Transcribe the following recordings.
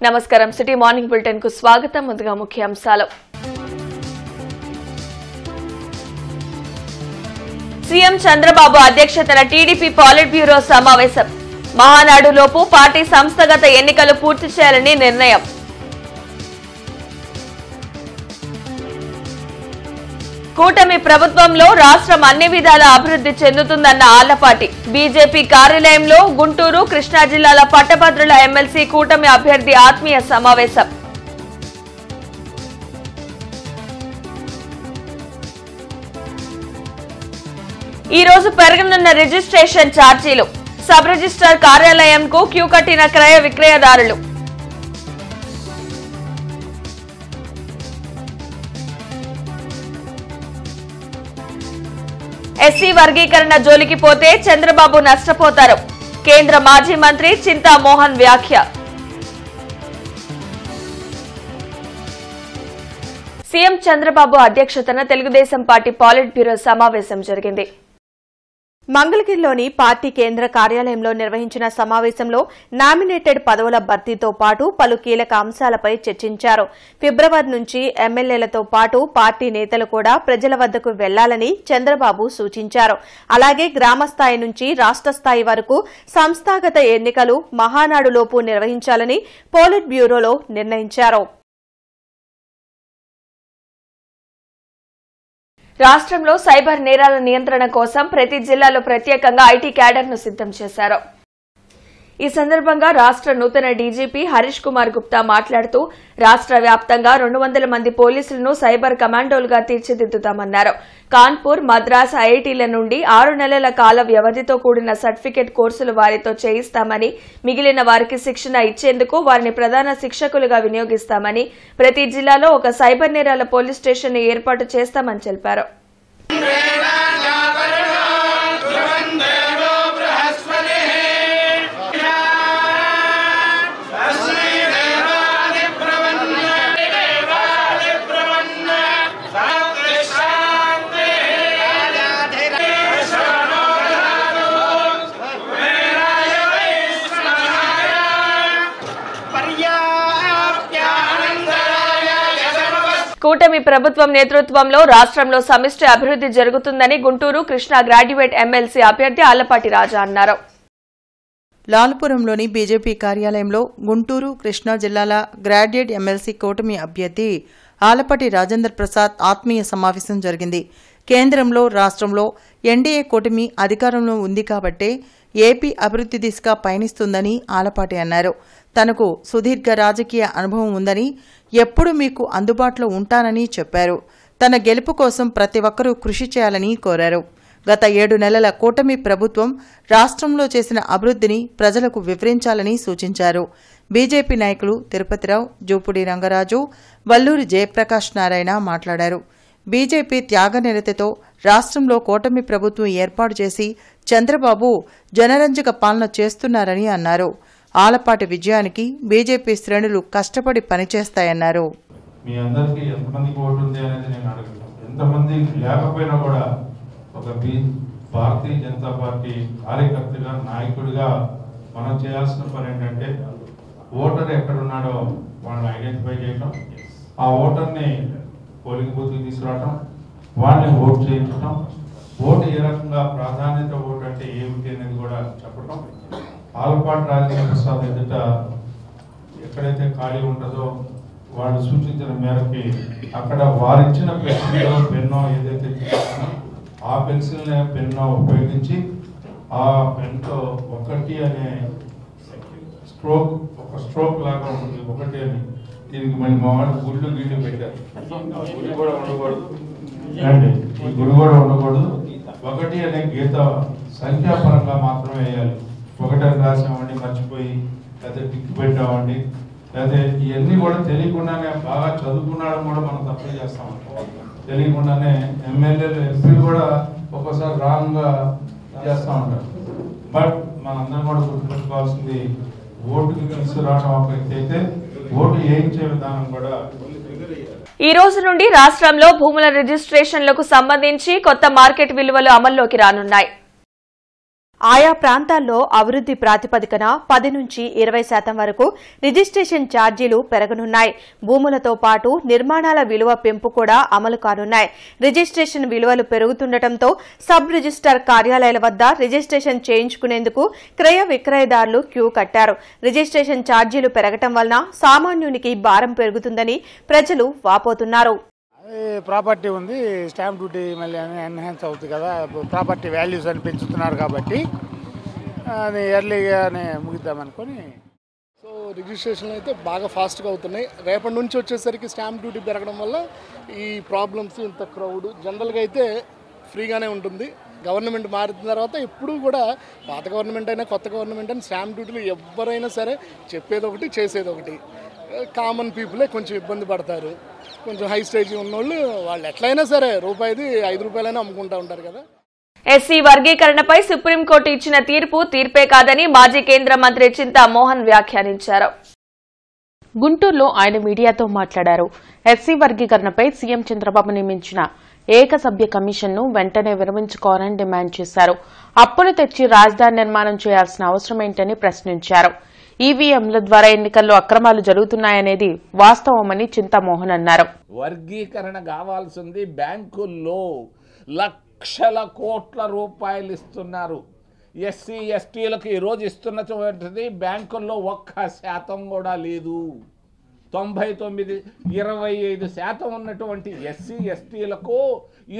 నమస్కారం city morning bulletin కు స్వాగతం. ముందుగా ముఖ్యాంశాలు. సీఎం చంద్రబాబు అధ్యక్షతన టీడీపీ పాలిట్ బ్యూరో సమావేశం. మహానాడులోపు పార్టీ సంస్థాగత ఎన్నికలు పూర్తి చేయాలని నిర్ణయం. కూటమి ప్రభుత్వంలో రాష్ట్రం అన్ని విధాల అభివృద్ధి చెందుతుందన్న ఆళ్లపాటి. బీజేపీ కార్యాలయంలో గుంటూరు, కృష్ణా జిల్లాల పట్టభద్రుల ఎమ్మెల్సీ కూటమి అభ్యర్థి ఆత్మీయ సమావేశం. ఈ రోజు పెరగనున్న రిజిస్ట్రేషన్ ఛార్జీలు. సబ్ రిజిస్ట్రార్ కార్యాలయంకు క్యూ కట్టిన క్రయ విక్రయదారులు. ఎస్సీ వర్గీకరణ జోలికి పోతే చంద్రబాబు నష్టపోతారు. కేంద్ర మాజీ మంత్రి చింతామోహన్ వ్యాఖ్య. సీఎం చంద్రబాబు అధ్యక్షతన తెలుగుదేశం పార్టీ పాలిట్ బ్యూరో సమావేశం జరిగింది. మంగళగిరిలోని పార్టీ కేంద్ర కార్యాలయంలో నిర్వహించిన సమావేశంలో నామినేటెడ్ పదవుల భర్తీతో పాటు పలు కీలక అంశాలపై చర్చించారు. ఫిబ్రవరి నుంచి ఎమ్మెల్యేలతో పాటు పార్టీ నేతలు కూడా ప్రజల వద్దకు వెళ్లాలని చంద్రబాబు సూచించారు. అలాగే గ్రామస్థాయి నుంచి రాష్ట్ర స్థాయి వరకు సంస్థాగత ఎన్నికలు మహానాడులోపు నిర్వహించాలని పోలిట్ బ్యూరోలో నిర్ణయించారు. రాష్ట్రంలో సైబర్ నేరాల నియంత్రణ కోసం ప్రతి జిల్లాలో ప్రత్యేకంగా ఐటీ క్యాడర్ను సిద్దం చేశారు. ఈ సందర్భంగా రాష్ట్ర నూతన డీజీపీ హరీష్ కుమార్ గుప్తా మాట్లాడుతూ రాష్ట్ర వ్యాప్తంగా 200 మంది పోలీసులను సైబర్ కమాండోలుగా తీర్చిదిద్దుతామన్నారు. కాన్పూర్, మద్రాస్ ఐఐటీల నుండి 6 నెలల కాల వ్యవధితో కూడిన సర్టిఫికెట్ కోర్సులు వారితో చేయిస్తామని, మిగిలిన వారికి శిక్షణ ఇచ్చేందుకు వారిని ప్రధాన శిక్షకులుగా వినియోగిస్తామని, ప్రతి జిల్లాలో ఒక సైబర్ నేరాల పోలీస్ స్టేషన్ ఏర్పాటు చేస్తామని తెలిపారు. కూటమి ప్రభుత్వం నేతృత్వంలో రాష్ట్రంలో సమిష్టి అభివృద్ధి జరుగుతుందని గుంటూరు, కృష్ణా గ్రాడ్యుయేట్ ఎమ్మెల్సీ అభ్యర్థి ఆళ్లపాటి రాజా అన్నారు. లాల్పురంలోని బీజేపీ కార్యాలయంలో గుంటూరు, కృష్ణా జిల్లాల గ్రాడ్యుయేట్ ఎమ్మెల్సీ కూటమి అభ్యర్థి ఆళ్లపాటి రాజేంద్ర ప్రసాద్ ఆత్మీయ సమావేశం జరిగింది. కేంద్రంలో, రాష్ట్రంలో ఎన్డీఏ కూటమి అధికారంలో ఉంది కాబట్టే ఏపీ అభివృద్ధి దిశగా పయనిస్తుందని ఆళ్లపాటి అన్నారు. తనకు సుదీర్ఘ రాజకీయ అనుభవం ఉందని, ఎప్పుడు మీకు అందుబాటులో ఉంటానని చెప్పారు. తన గెలుపు కోసం ప్రతి ఒక్కరూ కృషి చేయాలని కోరారు. గత 7 నెలల కూటమి ప్రభుత్వం రాష్ట్రంలో చేసిన అభివృద్ధిని ప్రజలకు వివరించాలని సూచించారు. బీజేపీ నాయకులు తిరుపతిరావు, జూపుడి రంగరాజు, వల్లూరి జయప్రకాష్ నారాయణ మాట్లాడారు. బీజేపీ త్యాగనిరతితో రాష్ట్రంలో కూటమి ప్రభుత్వం ఏర్పాటు చేసి చంద్రబాబు జనరంజక పాలన చేస్తున్నారని అన్నారు. ఆళ్లపాటి విజయానికి బీజేపీ శ్రేణులు కష్టపడి పనిచేస్తాయన్నారు. మీ అందరికీ ఎంతమందికి ఓటు ఉంది అనేది నేను అడుగుతాను. ఎంతమంది లేకపోయినా కూడా ఒక భారతీయ జనతా పార్టీ కార్యకర్తగా, నాయకుడిగా మనం చేయాల్సిన పని ఏంటంటే ఓటర్ ఎక్కడున్నాడో వాళ్ళని ఐడెంటిఫై చేయటం, ఆ ఓటర్ని పోలింగ్ బూత్కి తీసుకురావటం, వాళ్ళని ఓటు చేయించడం, ఓటు ఏ రకంగా ప్రాధాన్యత ఓటు అంటే ఏమిటి అనేది కూడా చెప్పటం. ఆళ్లపాటి రాజేంద్ర ప్రసాద్ ఎదుట ఎక్కడైతే ఖాళీ ఉంటుందో వాళ్ళు సూచించిన మేరకి అక్కడ వారిచ్చిన పెన్సిల్లో పెన్నో ఏదైతే తీసుకున్నా ఆ పెన్సిల్ని పెన్నో ఉపయోగించి ఆ పెన్తో 1 అనే ఒక స్ట్రోక్ లాగా ఉంటుంది. 1 అని దీనికి మళ్ళీ మా వాళ్ళు గుళ్ళు గిళ్ళు పెట్టారు. గుడి కూడా ఉండకూడదు అండి, ఈ గుడి కూడా ఉండకూడదు. 1 అనే గీత సంఖ్యాపరంగా మాత్రమే వేయాలి. 1 అని రాసామండి, మర్చిపోయి లేదా టిక్ పెట్టామండి, లేదా ఇవన్నీ కూడా తెలియకుండానే బాగా చదువుకున్నాడు కూడా మనం తప్పే చేస్తాం. తెలియకుండానే ఎమ్మెల్యేలు, ఎంపీలు కూడా ఒక్కోసారి రాంగ్గా చేస్తూ ఉంటారు. బట్ మనందరం కూడా గుర్తుపెట్టుకోవాల్సింది ఓటుకి తీసుకురావడం ఒకటైతే ఓటు వేయించే విధానం కూడా. ఈ రోజు నుండి రాష్ట్రంలో భూముల రిజిస్ట్రేషన్లకు సంబంధించి కొత్త మార్కెట్ విలువలు అమల్లోకి రానున్నాయి. ఆయా ప్రాంతాల్లో అభివృద్ది ప్రాతిపదికన 10 నుంచి 20% వరకు రిజిస్ట్రేషన్ ఛార్జీలు పెరగనున్నాయి. భూములతో పాటు నిర్మాణాల విలువ పెంపు కూడా అమలు కానున్నాయి. రిజిస్ట్రేషన్ విలువలు పెరుగుతుండటంతో సబ్ రిజిస్ట్రార్ కార్యాలయాల వద్ద రిజిస్ట్రేషన్ చేయించుకునేందుకు క్రయ విక్రయదారులు క్యూ కట్టారు. రిజిస్ట్రేషన్ ఛార్జీలు పెరగటం వలన సామాన్యునికి భారం పెరుగుతుందని ప్రజలు వాపోతున్నారు. ప్రాపర్టీ ఉంది, స్టాంప్ డ్యూటీ మళ్ళీ ఎన్హాన్స్ అవుతుంది కదా, ప్రాపర్టీ వాల్యూస్ అని పెంచుతున్నారు కాబట్టి అది ఎర్లీగానే ముగిద్దామనుకొని. సో రిజిస్ట్రేషన్లు అయితే బాగా ఫాస్ట్గా అవుతున్నాయి. రేపటి నుంచి వచ్చేసరికి స్టాంప్ డ్యూటీ పెరగడం వల్ల ఈ ప్రాబ్లమ్స్, ఇంత క్రౌడ్ జనరల్గా అయితే ఫ్రీగానే ఉంటుంది. గవర్నమెంట్ మారిన తర్వాత ఎప్పుడూ కూడా పాత గవర్నమెంట్ అయినా కొత్త గవర్నమెంట్ అయినా స్టాంప్ డ్యూటీలు ఎవరైనా సరే చెప్పేది ఒకటి చేసేది ఒకటి. కామన్ పీపులే కొంచెం ఇబ్బంది పడతారు. కొంచెం హై స్టేజ్ ఉన్నోళ్ళు వాళ్ళు ఎట్లయినా సరే రూపాయిది 5 రూపాయలైనా అమ్ముకుంటూ ఉంటారు కదా. ఎస్సీ వర్గీకరణపై సుప్రీంకోర్టు ఇచ్చిన తీర్పే కాదని మాజీ కేంద్ర మంత్రి చింతా మోహన్ వ్యాఖ్యానించారు. గుంటూరులో ఆయన మీడియాతో మాట్లాడారు. ఎస్సీ వర్గీకరణపై సీఎం చంద్రబాబు నియమించిన ఏకసభ్య కమిషన్ను వెంటనే విరమించుకోవాలని డిమాండ్ చేశారు. అప్పులు తెచ్చి రాజధాని నిర్మాణం చేయాల్సిన అవసరమేంటని ప్రశ్నించారు. ఈవీఎంల ద్వారా ఎన్నికల్లో అక్రమాలు జరుగుతున్నాయనేది వాస్తవమని చింతామోహన్ అన్నారు. వర్గీకరణ కావాల్సింది బ్యాంకుల్లో లక్షల కోట్ల రూపాయలు ఇస్తున్నారు. ఎస్సీ ఎస్టీలకు ఈరోజు ఇస్తున్నటువంటిది బ్యాంకుల్లో 1% కూడా లేదు. 25% ఉన్నటువంటి ఎస్సీ ఎస్టీలకు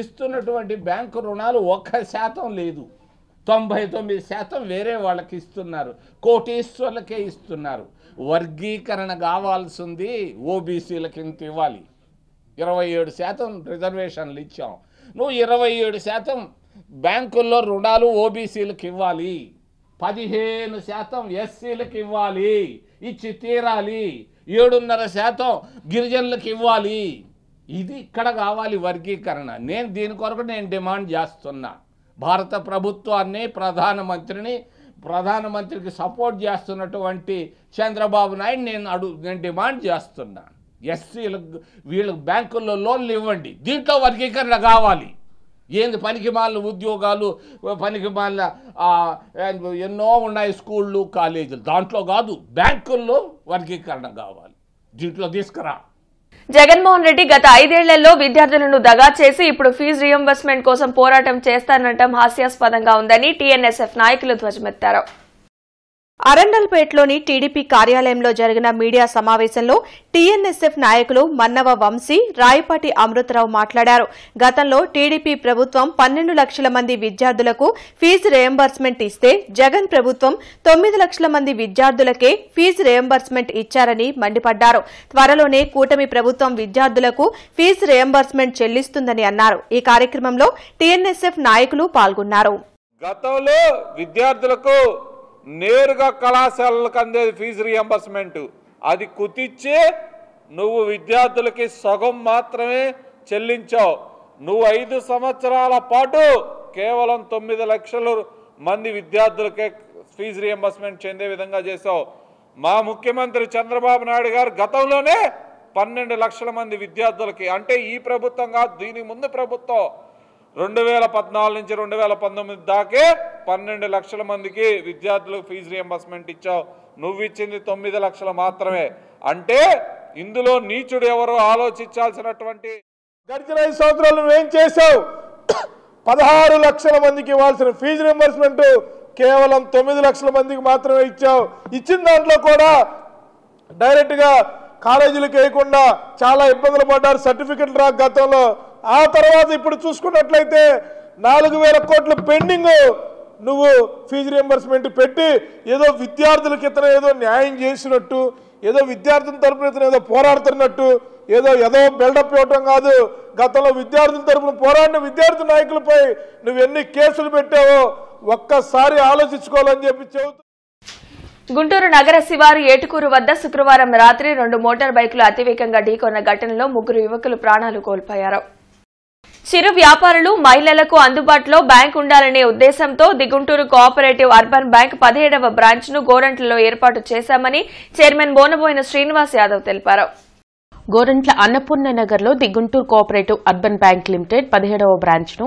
ఇస్తున్నటువంటి బ్యాంకు రుణాలు 1% లేదు. 99% వేరే వాళ్ళకి ఇస్తున్నారు, కోటీశ్వర్లకే ఇస్తున్నారు. వర్గీకరణ కావాల్సింది ఓబీసీలకి ఇంత ఇవ్వాలి. 27% రిజర్వేషన్లు ఇచ్చాం. నువ్వు 27% బ్యాంకుల్లో రుణాలు ఓబీసీలకు ఇవ్వాలి, 15% ఎస్సీలకు ఇవ్వాలి, ఇచ్చి తీరాలి. 7.5% గిరిజనులకు ఇవ్వాలి. ఇది ఇక్కడ కావాలి వర్గీకరణ. దీని కొరకు నేను డిమాండ్ చేస్తున్నా. భారత ప్రభుత్వాన్ని, ప్రధానమంత్రికి సపోర్ట్ చేస్తున్నటువంటి చంద్రబాబు నాయుడు నేను డిమాండ్ చేస్తున్నా. ఎస్సీలకు వీళ్ళకి బ్యాంకుల్లో లోన్లు ఇవ్వండి, దీంట్లో వర్గీకరణ కావాలి. ఏంది పనికిమాలిన ఉద్యోగాలు, పనికిమాలిన ఎన్నో ఉన్నాయి స్కూళ్ళు, కాలేజీలు, దాంట్లో కాదు, బ్యాంకుల్లో వర్గీకరణ కావాలి. దీంట్లో తీసుకురా. జగన్మోహన్ రెడ్డి గత 5 ఏళ్లలో విద్యార్థులను దగా చేసి ఇప్పుడు ఫీజు రియంబర్స్మెంట్ కోసం పోరాటం చేస్తానటం హాస్యాస్పదంగా ఉందని టీఎన్ఎస్ఎఫ్ నాయకులు ధ్వజమెత్తారు. అరండల్పేటలోని టీడీపీ కార్యాలయంలో జరిగిన మీడియా సమావేశంలో టీఎన్ఎస్ఎఫ్ నాయకులు మన్నవ వంశీ, రాయపాటి అమృతరావు మాట్లాడారు. గతంలో టీడీపీ ప్రభుత్వం 12 లక్షల మంది విద్యార్థులకు ఫీజు రియంబర్స్మెంట్ ఇస్తే జగన్ ప్రభుత్వం 9 లక్షల మంది విద్యార్థులకే ఫీజు రియంబర్స్మెంట్ ఇచ్చారని మండిపడ్డారు. త్వరలోనే కూటమి ప్రభుత్వం విద్యార్థులకు ఫీజు రియంబర్స్మెంట్ చెల్లిస్తుందని అన్నారు. ఈ కార్యక్రమంలో టీఎన్ఎస్ఎఫ్ నాయకులు పాల్గొన్నారు. గతంలో విద్యార్థులకు నేరుగా కళాశాలలకు అందేది ఫీజు రియంబర్స్మెంట్. అది కుదిచ్చి నువ్వు విద్యార్థులకి సగం మాత్రమే చెల్లించావు. నువ్వు 5 సంవత్సరాల పాటు కేవలం 9 లక్షల మంది విద్యార్థులకే ఫీజు రియంబర్స్మెంట్ చెందే విధంగా చేశావు. మా ముఖ్యమంత్రి చంద్రబాబు నాయుడు గారు గతంలోనే 12 లక్షల మంది విద్యార్థులకి, అంటే ఈ ప్రభుత్వం కాదు, దీనికి ముందు ప్రభుత్వం 2014 నుంచి 2019 దాకే 12 లక్షల మందికి విద్యార్థులకు ఫీజు రియంబర్స్మెంట్ ఇచ్చావు. నువ్వు ఇచ్చింది 9 లక్షలు మాత్రమే. అంటే ఇందులో నీచుడు ఎవరో ఆలోచించాల్సినటువంటి. గడిచిన 5 సంవత్సరాలు నువ్వేం చేశావు? 16 లక్షల మందికి ఇవ్వాల్సిన ఫీజు రియంబర్స్మెంట్ కేవలం 9 లక్షల మందికి మాత్రమే ఇచ్చావు. ఇచ్చిన దాంట్లో కూడా డైరెక్ట్గా కాలేజీలకు వేయకుండా చాలా ఇబ్బందులు పడ్డారు, సర్టిఫికెట్లు రాక గతంలో. ఆ తర్వాత ఇప్పుడు చూసుకున్నట్లయితే 4,000 కోట్ల పెండింగ్ నువ్వు ఫీజు రియంబర్స్మెంట్ పెట్టి ఏదో విద్యార్థులకి ఇతను ఏదో న్యాయం చేసినట్టు, ఏదో విద్యార్థుల తరపున ఇతను ఏదో పోరాడుతున్నట్టు, ఏదో బిల్డప్ ఇవ్వటం కాదు. గతంలో విద్యార్థుల తరపున పోరాడిన విద్యార్థి నాయకులపై నువ్వు ఎన్ని కేసులు పెట్టావో ఒక్కసారి ఆలోచించుకోవాలని చెప్పి చెబుతూ. గుంటూరు నగర శివారు ఏటుకూరు వద్ద శుక్రవారం రాత్రి 2 మోటార్ బైకులు అతివేగంగా ఢీకొన్న ఘటనలో 3 యువకులు ప్రాణాలు కోల్పోయారు. చిరు వ్యాపారులు, మహిళలకు అందుబాటులో బ్యాంక్ ఉండాలనే ఉద్దేశంతో the Guntur cooperative urban bank 17వ బ్రాంచ్ ను గోరంట్లలో ఏర్పాటు చేశామని చైర్మన్ బోనబోయిన శ్రీనివాస్ యాదవ్ తెలిపారు. గోరంట్ల అన్నపూర్ణ నగర్లో the Guntur cooperative urban bank limited 17వ బ్రాంచ్ను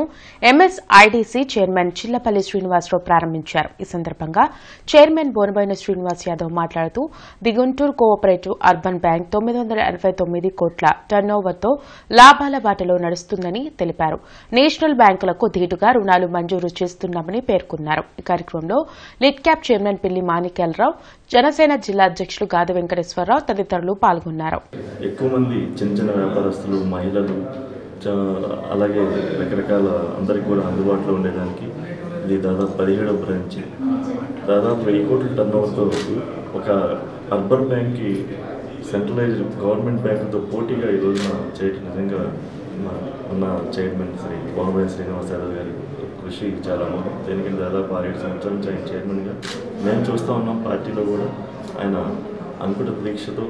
ఎంఎస్ఐడిసి చైర్మన్ చిల్లపల్లి శ్రీనివాసరావు ప్రారంభించారు. ఈ సందర్భంగా చైర్మన్ బోనబోయిన శ్రీనివాస్ యాదవ్ మాట్లాడుతూ the Guntur cooperative urban bank 989 కోట్ల టర్నోవర్తో లాభాల బాటలో నడుస్తుందని తెలిపారు. నేషనల్ బ్యాంకులకు ధీటుగా రుణాలు మంజూరు చేస్తున్నామని పేర్కొన్నారు. ఈ కార్యక్రమంలో లిడ్ క్యాప్ చైర్మన్ పిల్లి మాణిక్యాలరావు, జనసేన జిల్లా అధ్యక్షులు గాది వెంకటేశ్వరరావు తదితరులు పాల్గొన్నారు. ఎక్కువ మంది చిన్న చిన్న వ్యాపారస్తులు, మహిళలు, అలాగే రకరకాల అందరికీ కూడా అందుబాటులో ఉండేదానికి ఇది దాదాపు 17వ బ్రాంచ్, దాదాపు 1000 కోట్ల టర్నోవర్తో ఒక అర్బన్ బ్యాంక్కి సెంట్రలైజ్డ్ గవర్నమెంట్ బ్యాంకుతో పోటీగా ఈ రోజున చేయటం నిజంగా ఉన్న చైర్మన్ శ్రీ బోనబోయిన శ్రీనివాస్ యాదవ్ గారి కృషి చాలా ఉంది. దీనికి దాదాపు 6-7 సంవత్సరాల నుంచి ఆయన చైర్మన్గా మేము చూస్తూ ఉన్నాం. పార్టీలో కూడా ఆయన అంకుట దీక్షతో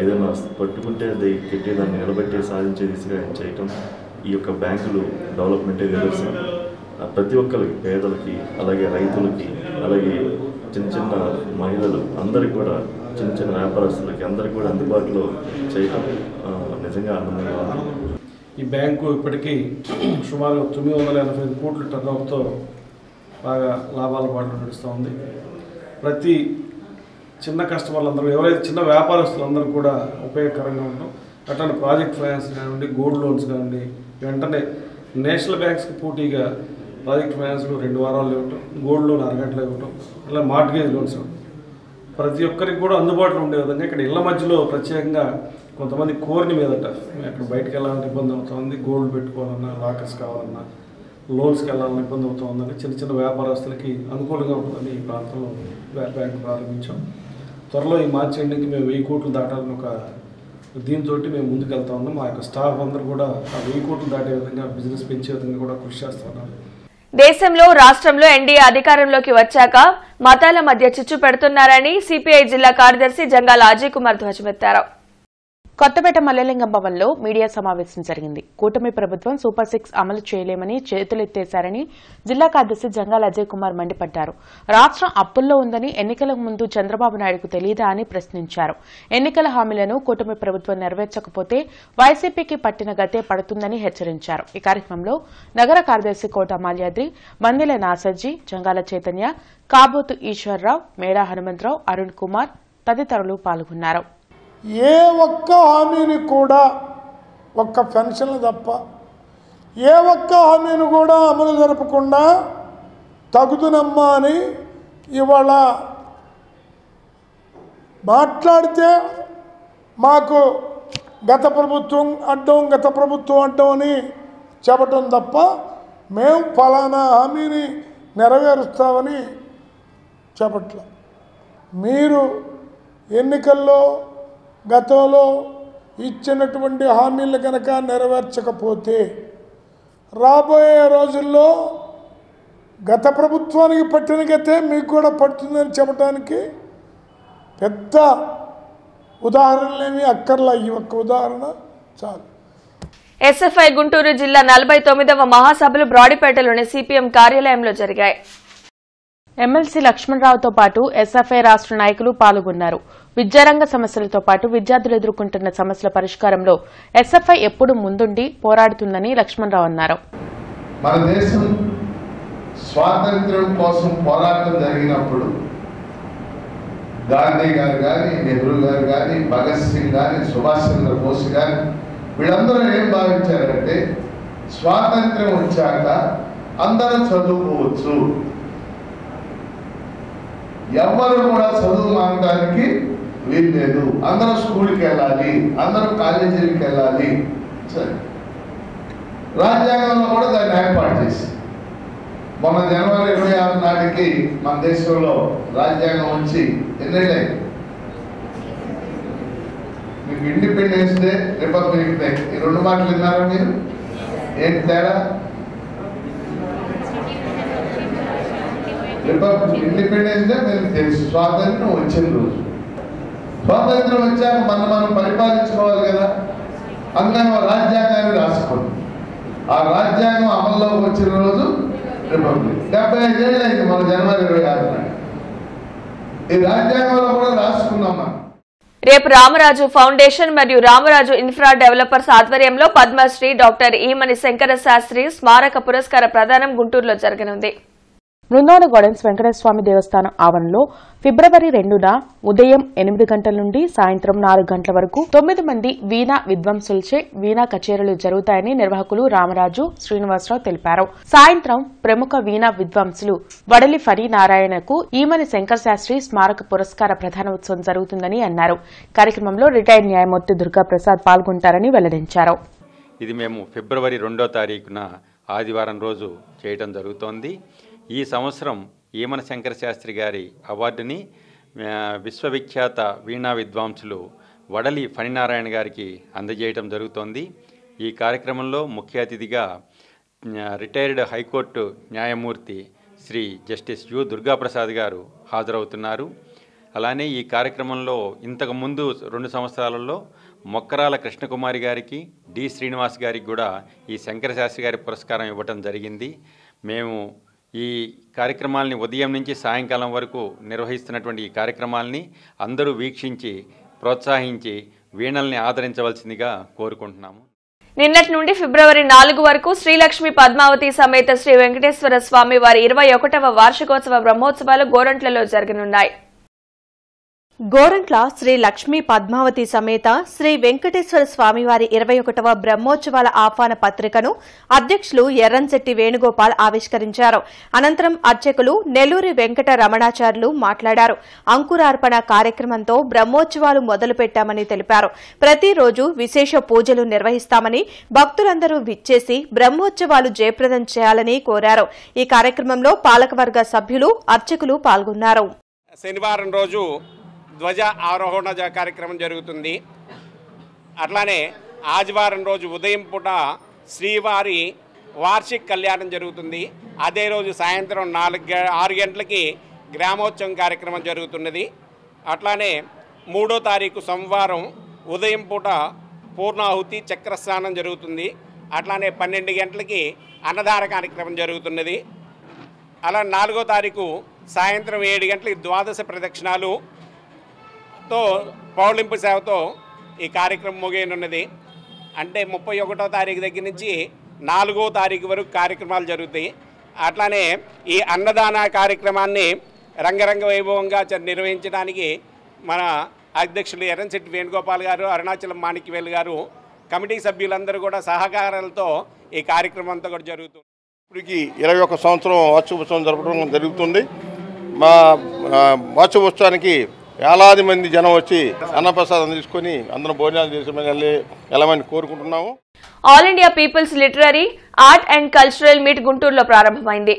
ఏదైనా పట్టుకుంటే అది పెట్టి దాన్ని నిలబెట్టి సాధించే దిశగా ఆయన చేయటం ఈ యొక్క బ్యాంకులు డెవలప్మెంటే నిదర్శనం. ప్రతి ఒక్కరికి, పేదలకి, అలాగే రైతులకి, అలాగే చిన్న చిన్న మహిళలు అందరికీ కూడా, చిన్న చిన్న వ్యాపారస్తులకి అందరికీ కూడా అందుబాటులో చేయటం నిజంగా ఆనందంగా ఉంది. ఈ బ్యాంకు ఇప్పటికీ సుమారు 985 కోట్ల టర్నోవర్తో బాగా లాభాల బాటలో నడుస్తూ ఉంది. ప్రతి చిన్న కస్టమర్లందరూ, ఎవరైతే చిన్న వ్యాపారస్తులందరూ కూడా ఉపయోగకరంగా ఉండడం, అట్లాంటి ప్రాజెక్ట్ ఫైనాన్స్ కానివ్వండి, గోల్డ్ లోన్స్ కానివ్వండి, వెంటనే నేషనల్ బ్యాంక్స్కి పోటీగా ప్రాజెక్ట్ ఫైనాన్స్లో 2 వారాలు ఇవ్వటం, గోల్డ్ లోన్ అరగంటలో ఇవ్వటం, అట్లా మార్ట్గేజ్ లోన్స్ ఇవ్వటం, ప్రతి ఒక్కరికి కూడా అందుబాటులో ఉండే విధంగా. ఇక్కడ ఇళ్ల మధ్యలో ప్రత్యేకంగా కొంతమంది కోరిని మీదట అక్కడ బయటకు వెళ్ళాలంటే ఇబ్బంది అవుతుంది, గోల్డ్ పెట్టుకోవాలన్నా, లాకర్స్ కావాలన్నా, లోన్స్కి వెళ్ళాలన్నా ఇబ్బంది అవుతూ ఉందని చిన్న చిన్న వ్యాపారస్తులకి అనుకూలంగా ఉంటుందని ఈ ప్రాంతంలో బ్యాంకు ప్రారంభించాం. త్వరలో ఈ మార్చి ఎండింగ్కి మేము 1000 కోట్లు దాటాలని ఒక దీంతో మేము ముందుకు వెళ్తా ఉన్నాం. మా యొక్క స్టాఫ్ అందరూ కూడా ఆ 1000 కోట్లు దాటే విధంగా, బిజినెస్ పెంచే విధంగా కూడా కృషి చేస్తూ ఉన్నాం. దేశంలో, రాష్ట్రంలో ఎన్డీఏ అధికారంలోకి వచ్చాక మతాల మధ్య చిచ్చు పెడుతున్నారని సిపిఐ జిల్లా కార్యదర్శి జంగాల అజయ్ కుమార్ ధ్వజమెత్తారు. కొత్తపేట మల్లెలింగం భవన్లో మీడియా సమావేశం జరిగింది. కూటమి ప్రభుత్వం సూపర్ 6 అమలు చేయలేమని చేతులెత్తేశారని జిల్లా కార్యదర్శి జంగాల అజయ్ కుమార్ మండిపడ్డారు. రాష్ట్రం అప్పుల్లో ఉందని ఎన్నికల ముందు చంద్రబాబు నాయుడుకు తెలియదా అని ప్రశ్నించారు. ఎన్నికల హామీలను కూటమి ప్రభుత్వం నెరవేర్చకపోతే వైసీపీకి పట్టిన గతే పడుతుందని హెచ్చరించారు. ఈ కార్యక్రమంలో నగర కార్యదర్శి కోట మాల్యాద్రి, మందిల నాసర్జీ, జంగాల చైతన్య, కాబోతు ఈశ్వర్రావు, మేడా హనుమంతరావు, అరుణ్ కుమార్ తదితరులు పాల్గొన్నారు. ఏ ఒక్క హామీని కూడా, ఒక్క పెన్షన్లు తప్ప ఏ ఒక్క హామీని కూడా అమలు జరపకుండా తగుదునమ్మా అని ఇవాళ మాట్లాడితే మాకు గత ప్రభుత్వం అడ్డం అని చెప్పటం తప్ప మేము ఫలానా హామీని నెరవేరుస్తామని చెప్పట్ల. మీరు ఎన్నికల్లో గతంలో ఇచ్చినటువంటి హామీలు కనుక నెరవేర్చకపోతే రాబోయే రోజుల్లో గత ప్రభుత్వానికి పట్టిన గతే మీకు కూడా పడుతుందని చెప్పడానికి పెద్ద ఉదాహరణలేమి అక్కర్లా. ఈ ఒక్క ఉదాహరణ చాలు. ఎస్ఎఫ్ఐ గుంటూరు జిల్లా 49వ మహాసభలు బ్రాడీపేటలోని సిపిఎం కార్యాలయంలో జరిగాయి. ఎమ్మెల్సీ లక్ష్మణరావుతో పాటు ఎస్ఎఫ్ఐ రాష్ట్ర నాయకులు పాల్గొన్నారు. విద్యారంగ సమస్యలతో పాటు విద్యార్థులు ఎదుర్కొంటున్న సమస్యల పరిష్కారంలో ఎస్ఎఫ్ఐ ఎప్పుడు ముందుండి పోరాడుతుందని లక్ష్మణరావు అన్నారు. మన దేశం స్వాతంత్ర్యం కోసం పోరాటం జరిగినప్పుడు గాంధీ గారు కానీ, నెహ్రూ గారు కానీ, భగత్ సింగ్ కానీ, సుభాష్ చంద్రబోస్ కానీ వీళ్ళందరూ ఏం భావించారంటే స్వాతంత్ర్యం వచ్చాక అందరూ చదువుకోవచ్చు, ఎవరు కూడా చదువు మానడానికి వీలు లేదు, అందరూ స్కూల్కి వెళ్ళాలి, అందరూ కాలేజీలకు వెళ్ళాలి. సరే, రాజ్యాంగంలో కూడా దాన్ని ఏర్పాటు చేసి మొన్న జనవరి 26 నాటికి మన దేశంలో రాజ్యాంగం వచ్చి ఎన్నేళ్ళే మీకు ఇండిపెండెన్స్ డే, రిపబ్లిక్ డే ఈ 2 మాటలు విన్నారా మీరు? ఏంటి తేడా? ఇండిపెండెన్స్ డే మీకు తెలుసు, స్వాతంత్రం వచ్చిన రోజు. స్వాతంత్రం వచ్చాక మనం పరిపాలించుకోవాలి కదా, అందుకని రాజ్యాంగాన్ని రాసుకుంది. ఆ రాజ్యాంగం అమల్లోకి వచ్చిన రోజు రిపబ్లిక్. 75 ఏళ్ళు అయింది మన జనవరి 26 నాడు. ఈ రాజ్యాంగంలో కూడా రాసుకున్నాం మనం. రేపు రామరాజు ఫౌండేషన్ మరియు రామరాజు ఇన్ఫ్రా డెవలపర్స్ ఆధ్వర్యంలో పద్మశ్రీ డాక్టర్ ఈమని శంకర శాస్త్రి స్మారక పురస్కార ప్రదానం గుంటూరులో జరగనుంది. బృందావన గార్డెన్స్ వెంకటేశ్వర దేవస్థానం ఆవరణలో ఫిబ్రవరి 2న ఉదయం 8 గంటల నుండి సాయంత్రం 4 గంటల వరకు 9 మంది వీణా విద్వాంసులచే వీణా కచేరీలు జరుగుతాయని నిర్వాహకులు రామరాజు శ్రీనివాసరావు తెలిపారు. సాయంత్రం ప్రముఖ వీణా విద్వాంసులు వడలి ఫణినారాయణకు ఈమని శంకర శాస్త్రి స్మారక పురస్కార ప్రధానోత్సవం జరుగుతుందని అన్నారు. కార్యక్రమంలో రిటైర్డ్ న్యాయమూర్తి దుర్గాప్రసాద్ పాల్గొంటారని వెల్లడించారు. ఇది మేము ఫిబ్రవరి 2వ తారీఖున ఆదివారం రోజు చేయడం జరుగుతోంది. ఈ సంవత్సరం ఈమన శంకర శాస్త్రి గారి అవార్డుని విశ్వవిఖ్యాత వీణా విద్వాంసులు వడలి ఫణినారాయణ గారికి అందజేయడం జరుగుతోంది. ఈ కార్యక్రమంలో ముఖ్య అతిథిగా రిటైర్డ్ హైకోర్టు న్యాయమూర్తి శ్రీ జస్టిస్ యు దుర్గాప్రసాద్ గారు హాజరవుతున్నారు. అలానే ఈ కార్యక్రమంలో ఇంతకుముందు 2 సంవత్సరాలలో మొక్కరాల కృష్ణకుమారి గారికి డి శ్రీనివాస్ గారికి కూడా ఈ శంకర శాస్త్రి గారి పురస్కారం ఇవ్వటం జరిగింది. మేము ఈ కార్యక్రమాలని ఉదయం నుంచి సాయంకాలం వరకు నిర్వహిస్తున్నటువంటి ఈ కార్యక్రమాలని అందరూ వీక్షించి ప్రోత్సహించి వీణల్ని ఆదరించవలసిందిగా కోరుకుంటున్నాము. నిన్నటి నుండి ఫిబ్రవరి 4 వరకు శ్రీలక్ష్మి పద్మావతి సమేత శ్రీ వెంకటేశ్వర స్వామి వారి 21వ వార్షికోత్సవ బ్రహ్మోత్సవాలు గోరంట్లలో జరగనున్నాయి. గోరంట్ల శ్రీ లక్ష్మీ పద్మావతి సమేత శ్రీ వెంకటేశ్వర స్వామివారి 21వ బ్రహ్మోత్సవాల ఆహ్వాన పత్రికను అధ్యక్షులు ఎర్రంశెట్టి వేణుగోపాల్ ఆవిష్కరించారు. అనంతరం అర్చకులు నెల్లూరి వెంకట రమణాచార్యులు మాట్లాడారు. అంకురార్పణ కార్యక్రమంతో బ్రహ్మోత్సవాలు మొదలుపెట్టామని తెలిపారు. ప్రతిరోజు విశేష పూజలు నిర్వహిస్తామని, భక్తులందరూ విచ్చేసి బ్రహ్మోత్సవాలు జయప్రదం చేయాలని కోరారు. ఈ కార్యక్రమంలో పాలకవర్గ సభ్యులు, అర్చకులు పాల్గొన్నారు. శనివారం రోజు ధ్వజ ఆరోహణ కార్యక్రమం జరుగుతుంది. అట్లానే ఆదివారం రోజు ఉదయం పూట శ్రీవారి వార్షిక కళ్యాణం జరుగుతుంది. అదే రోజు సాయంత్రం 6 గంటలకి గ్రామోత్సవం కార్యక్రమం జరుగుతున్నది. అట్లానే 3వ తారీఖు సోమవారం ఉదయం పూట పూర్ణాహుతి చక్రస్నానం జరుగుతుంది. అట్లానే 12 గంటలకి అన్నదాన కార్యక్రమం జరుగుతున్నది. అలా 4వ తారీఖు సాయంత్రం 7 గంటలకి ద్వాదశ ప్రదక్షిణాలు తో పౌళింపు సేవతో ఈ కార్యక్రమం ముగియనున్నది. అంటే 31వ తారీఖు దగ్గర నుంచి 4వ తారీఖు వరకు కార్యక్రమాలు జరుగుతాయి. అట్లానే ఈ అన్నదాన కార్యక్రమాన్ని రంగరంగ వైభవంగా నిర్వహించడానికి మన అధ్యక్షులు ఎర్రంశెట్టి వేణుగోపాల్ గారు, అరుణాచలం మాణిక్యవేలు గారు, కమిటీ సభ్యులందరూ కూడా సహకారాలతో ఈ కార్యక్రమం అంతా కూడా జరుగుతుంది. ఇప్పటికి 21 సంవత్సరం వార్షికోత్సవం జరపడం జరుగుతుంది. మా వార్షికోత్సవానికి వేలాది మంది జనం వచ్చి అన్నప్రసాదం తీసుకొని అందరం భోజనాలు చేసి వెళ్ళమని కోరుకుంటున్నాము. All India people's literary, art and cultural meet గుంటూరులో ప్రారంభమైంది.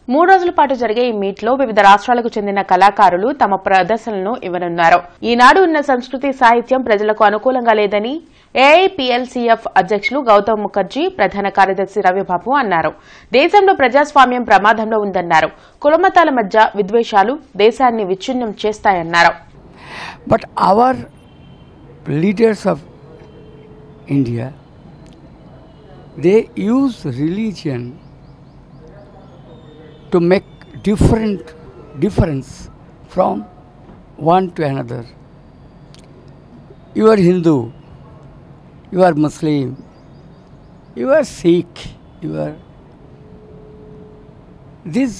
3 రోజుల పాటు జరిగే ఈ మీట్ లో వివిధ రాష్ట్రాలకు చెందిన కళాకారులు తమ ప్రదర్శనలను ఇవ్వనున్నారు. ఈనాడు ఉన్న సంస్కృతి సాహిత్యం ప్రజలకు అనుకూలంగా లేదని ఏఐపీఎల్సీఎఫ్ అధ్యక్షులు గౌతమ్ ముఖర్జీ, ప్రధాన కార్యదర్శి రవిబాబు అన్నారు. దేశంలో ప్రజాస్వామ్యం ప్రమాదంలో ఉందన్నారు. కులమతాల మధ్య విద్వేషాలు దేశాన్ని విచ్ఛిన్నం చేస్తాయన్నారు. But our leaders of India they use religion to make difference from one to another. You are Hindu, you are Muslim, you are Sikh, you are... This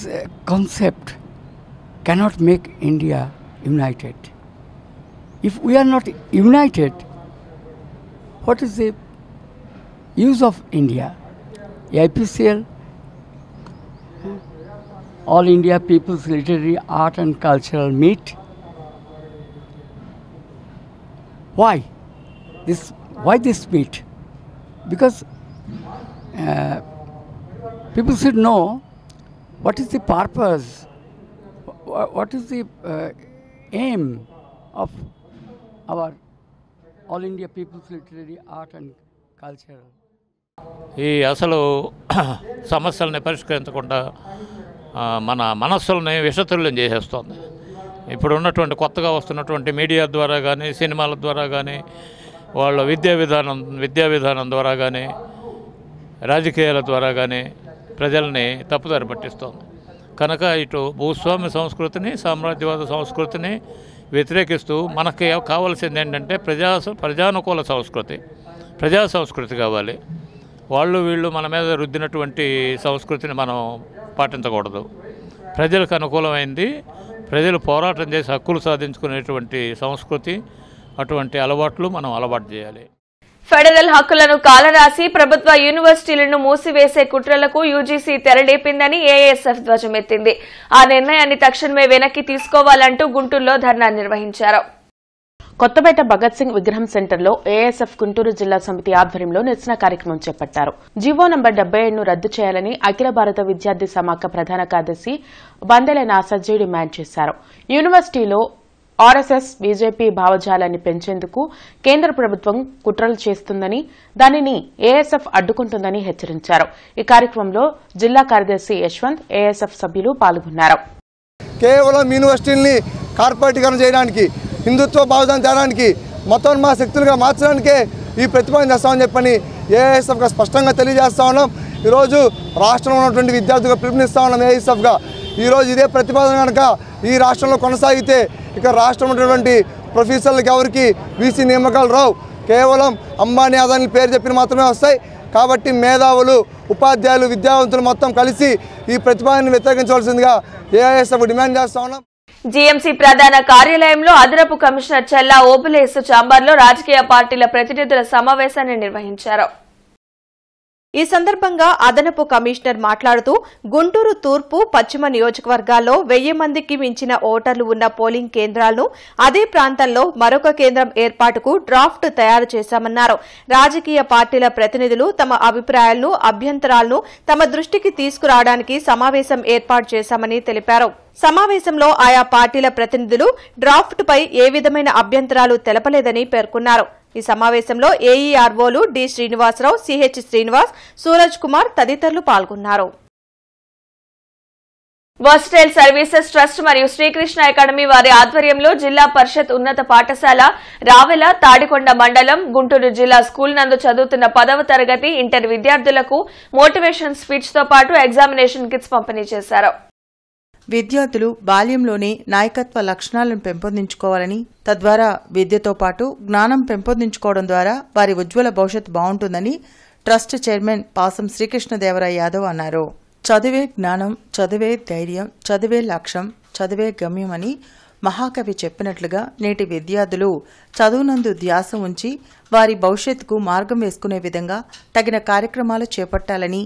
concept cannot make India united. If we are not united, what is the use of India? AIPCL, All India People's Literary, Art and Cultural Meet. Why this meet? Because people should know what is the purpose, what is the aim of our All India People's Literary, Art and Cultural. ఈ అసలు సమస్యల్ని పరిష్కరించకుండా మన మనస్సుల్ని విషతుల్యం చేసేస్తుంది. ఇప్పుడు ఉన్నటువంటి కొత్తగా వస్తున్నటువంటి media ద్వారా కానీ, సినిమాల ద్వారా కానీ, వాళ్ళ విద్యా విధానం ద్వారా కానీ, రాజకీయాల ద్వారా కానీ ప్రజల్ని తప్పుదారి పట్టిస్తోంది. కనుక ఇటు భూస్వామ్య సంస్కృతిని, సామ్రాజ్యవాద సంస్కృతిని వ్యతిరేకిస్తూ మనకి కావాల్సింది ఏంటంటే ప్రజానుకూల ప్రజా సంస్కృతి కావాలి. వాళ్ళు వీళ్ళు మన మీద రుద్దినటువంటి సంస్కృతిని మనం పాటించకూడదు. ప్రజలకు అనుకూలమైంది, ప్రజలు పోరాటం చేసి హక్కులు సాధించుకునేటువంటి సంస్కృతి, అటువంటి అలవాట్లు మనం అలవాటు చేయాలి. ఫెడరల్ హక్కులను కాలరాసి ప్రభుత్వ యూనివర్సిటీలను మూసివేసే కుట్రలకు యూజీసీ తెరలేపిందని ఏఎస్ఎఫ్ ధ్వజమెత్తింది. ఆ నిర్ణయాన్ని తక్షణమే వెనక్కి తీసుకోవాలంటూ గుంటూరులో ధర్నా నిర్వహించారు. కొత్తపేట భగత్ సింగ్ విగ్రహం సెంటర్లో ఏఎస్ఎఫ్ గుంటూరు జిల్లా సమితి ఆధ్వర్యంలో నిరసన కార్యక్రమం చేపట్టారు. జీవో నంబర్ 77ను రద్దు చేయాలని అఖిల భారత విద్యార్థి సమాఖ్య ప్రధాన కార్యదర్శి బందెల నాసర్జీ డిమాండ్ చేశారు. యూనివర్సిటీలో ఆర్ఎస్ఎస్, బీజేపీ భావజాలాన్ని పెంచేందుకు కేంద్ర ప్రభుత్వం కుట్రలు చేస్తుందని, దానిని ఏఎస్ఎఫ్ అడ్డుకుంటుందని హెచ్చరించారు. ఈ కార్యక్రమంలో జిల్లా కార్యదర్శి యశ్వంత్, ఏఎస్ఎఫ్ సభ్యులు పాల్గొన్నారు. కేవలం యూనివర్సిటీని కార్పొరేటీకరణ చేయడానికి, హిందుత్వ భావజాలం తేడానికి, మతోన్మాద శక్తులుగా మార్చడానికే ఈ ప్రతిపాదన చేస్తామని చెప్పని ఏఎస్ఎఫ్గా స్పష్టంగా తెలియజేస్తా ఉన్నాం. ఈరోజు రాష్ట్రంలో ఉన్నటువంటి విద్యార్థులుగా పిలుపునిస్తా ఉన్నాం. ఏఎస్ఎఫ్గా ఈరోజు ఇదే ప్రతిపాదన కనుక ఈ రాష్ట్రంలో కొనసాగితే ఇక రాష్ట్రంలో ఉన్నటువంటి ప్రొఫెసర్లకు ఎవరికి వీసీ నియామకాలు రావు. కేవలం అంబానీ అదాని పేరు చెప్పిన మాత్రమే వస్తాయి. కాబట్టి మేధావులు, ఉపాధ్యాయులు, విద్యావంతులు మొత్తం కలిసి ఈ ప్రతిపాదనను వ్యతిరేకించవలసిందిగా ఏఐఎస్ఎఫ్ డిమాండ్ చేస్తా ఉన్నాం. జీఎంసీ ప్రధాన కార్యాలయంలో అదనపు కమిషనర్ చెల్లా ఓబులేసు చాంబర్లో రాజకీయ పార్టీల ప్రతినిధుల సమావేశాన్ని నిర్వహించారు. ఈ సందర్భంగా అదనపు కమిషనర్ మాట్లాడుతూ గుంటూరు తూర్పు, పశ్చిమ నియోజకవర్గాల్లో 1000 మందికి మించిన ఓటర్లు ఉన్న పోలింగ్ కేంద్రాలను, అదే ప్రాంతంలో మరొక కేంద్రం ఏర్పాటుకు డ్రాఫ్ట్ తయారు చేశామన్నారు. రాజకీయ పార్టీల ప్రతినిధులు తమ అభిప్రాయాలను, అభ్యంతరాలను తమ దృష్టికి తీసుకురావడానికి సమావేశం ఏర్పాటు చేశామని తెలిపారు. సమావేశంలో ఆయా పార్టీల ప్రతినిధులు డ్రాఫ్ట్పై ఏ విధమైన అభ్యంతరాలు తెలపలేదని పేర్కొన్నారు. ఈ సమావేశంలో ఏఈఆర్ఓలు డి శ్రీనివాసరావు, సిహెచ్ శ్రీనివాస్, సూరజ్ కుమార్ తదితరులు పాల్గొన్నారు. వర్సిటైల్ సర్వీసెస్ ట్రస్ట్ మరియు శ్రీకృష్ణ అకాడమీ వారి ఆధ్వర్యంలో జిల్లా పరిషత్ ఉన్నత పాఠశాల రావెల, తాడికొండ మండలం, గుంటూరు జిల్లా స్కూల్ నందు చదువుతున్న 10వ తరగతి, ఇంటర్ విద్యార్థులకు మోటివేషన్ స్పీచ్ తో పాటు ఎగ్జామినేషన్ కిట్స్ పంపిణీ చేశారు. విద్యార్థులు బాల్యంలోనే నాయకత్వ లక్షణాలను పెంపొందించుకోవాలని, తద్వారా విద్యతో పాటు జ్ఞానం పెంపొందించుకోవడం ద్వారా వారి ఉజ్వల భవిష్యత్తు బాగుంటుందని ట్రస్ట్ చైర్మన్ పాసం శ్రీకృష్ణదేవరాయ యాదవ్ అన్నారు. చదివే జ్ఞానం, చదివే ధైర్యం, చదివే లక్ష్యం, చదివే గమ్యం అని మహాకవి చెప్పినట్లుగా నేటి విద్యార్థులు చదువునందు ధ్యాస ఉంచి వారి భవిష్యత్తుకు మార్గం వేసుకునే విధంగా తగిన కార్యక్రమాలు చేపట్టాలని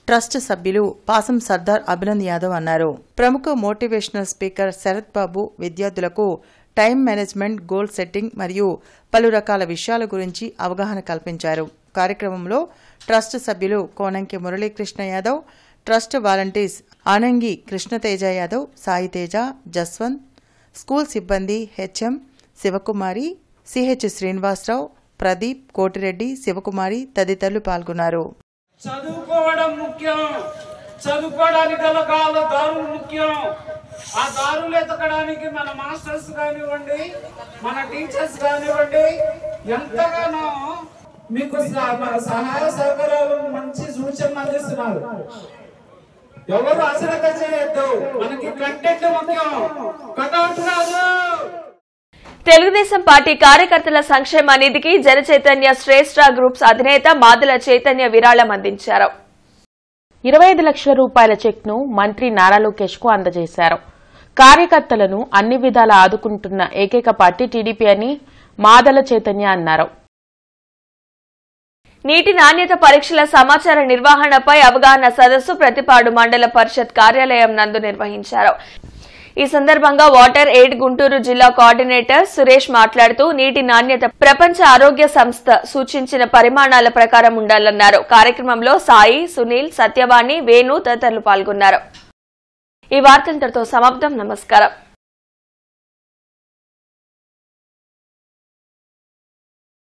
ట్రస్ట్ సభ్యులు పాసం సర్దార్ అభినంద్ యాదవ్ అన్నారు. ప్రముఖ మోటివేషనల్ స్పీకర్ శరత్ బాబు విద్యార్థులకు టైం మేనేజ్మెంట్, గోల్ సెట్టింగ్ మరియు పలు రకాల విషయాల గురించి అవగాహన కల్పించారు. కార్యక్రమంలో ట్రస్ట్ సభ్యులు Konanki Muralikrishna Yadav, trust volunteers Anangi Krishnateja Yadav, Saiteja, Jaswanth, school సిబ్బంది హెచ్ఎం శివకుమారి, సిహెచ్ శ్రీనివాసరావు, ప్రదీప్, కోటిరెడ్డి, శివకుమారి తదితరులు పాల్గొన్నారు. చదువుకోవడం ముఖ్యం, చదువుకోవడానికి గల దారులు ముఖ్యం. ఆ దారులు ఎతకడానికి మన మాస్టర్స్ కానివ్వండి, మన టీచర్స్ కానివ్వండి ఎంతగానో మీకు సహాయ సహకారాలు, మంచి సూచనలు అందిస్తున్నారు. ఎవరు అశ్రద్ధ చేయొద్దు. మనకి కంటెంట్ ముఖ్యం, కటౌట్ కాదు. తెలుగుదేశం పార్టీ కార్యకర్తల సంక్షేమ నిధికి జన చైతన్య శ్రేష్ఠ గ్రూప్స్ అధినేత మాదుల చైతన్య విరాళం అందించారు. 25 లక్షల రూపాయల చెక్ను మంత్రి నారా లోకేష్ కు అందజేశారు. కార్యకర్తలను అన్ని విధాలా ఆదుకుంటున్న ఏకైక పార్టీ టీడీపీ అని మాదల చైతన్య అన్నారు. నీటి నాణ్యత పరీక్షల సమాచార నిర్వహణపై అవగాహన సదస్సు ప్రతిపాడు మండల పరిషత్ కార్యాలయం నందు నిర్వహించారు. ఈ సందర్భంగా వాటర్ ఎయిడ్ గుంటూరు జిల్లా కోఆర్డినేటర్ సురేష్ మాట్లాడుతూ నీటి నాణ్యత ప్రపంచ ఆరోగ్య సంస్థ సూచించిన పరిమాణాల ప్రకారం ఉండాలన్నారు. కార్యక్రమంలో సాయి, సునీల్, సత్యవాణి, వేణు తదితరులు పాల్గొన్నారు. ఈ వార్తలతో సమాప్తం. నమస్కారం.